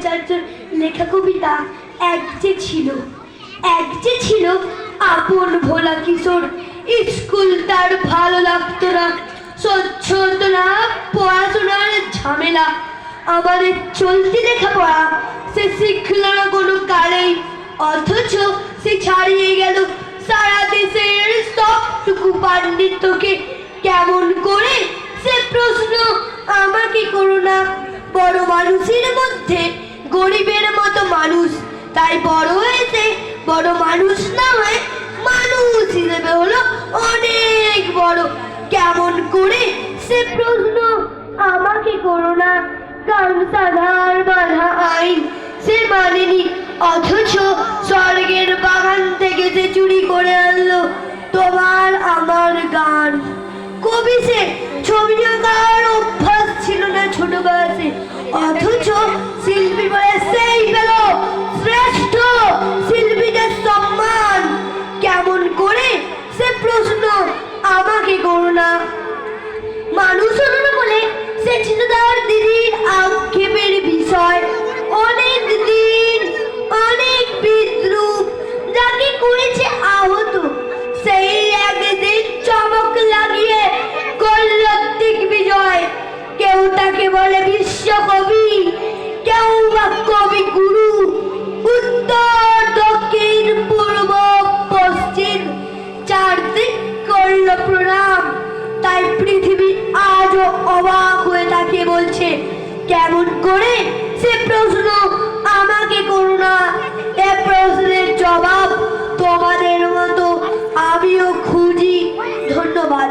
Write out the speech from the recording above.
ভট্টাচার্যের লেখা কবিতা এক যে ছিল আপন ভোলা কিশোর। স্কুল তার ভালো লাগতো না, স্বচ্ছ হতো না পড়াশোনার ঝামেলা। আমাদের চলতি লেখাপড়া সে শিখল না কোনো কালেই, অথচ সে ছাড়িয়ে গেল সারা দেশের সবটুকু পাণ্ডিত্যকে। কেমন করে সে প্রশ্ন আমাকে করো না। বড় মানুষের মধ্যে গরিবের মতো মানুষ, তাই বড় হয়েছে বড় মানুষ না হয়ে মানুষ হিসেবে হলো অনেক বড়। কেমন করে সে প্রশ্ন আমাকে করো না। কারণ সাধার বাধা আইন সে মানেনি, অথচ স্বর্গের বাগান থেকে সে চুরি করে আনলো তোমার আমার গান। কবি সে, ছবি আঁকার অভ্যাস ছিল না ছোট বয়সে, অথচ শিল্পী বলে সেই পেল শ্রেষ্ঠ শিল্পীদের সম্মান। কেমন করে সে প্রশ্ন আমাকে করো না। মানুষ হলো না বলে সে ছিল তার দিদির আক্ষেপের বিষয়। অনেক দিন অনেক বিদ্রুপ যাকে করেছে আহত, সেই একদিন চমক লাগিয়ে করল দিগ্বিজয়। কেউ তাকে বলে বিশ্বকবি, কেউ বা কবি গুরু। উত্তর দক্ষিণ পূর্ব পশ্চিম চারদিক করল প্রণাম। তাই পৃথিবী আজও অবাক হয়ে তাকে বলছে কেমন করে সে প্রশ্ন আমাকে করো না। এ প্রশ্নের জবাব তোমাদের মতো আমিও খুঁজি। ধন্যবাদ।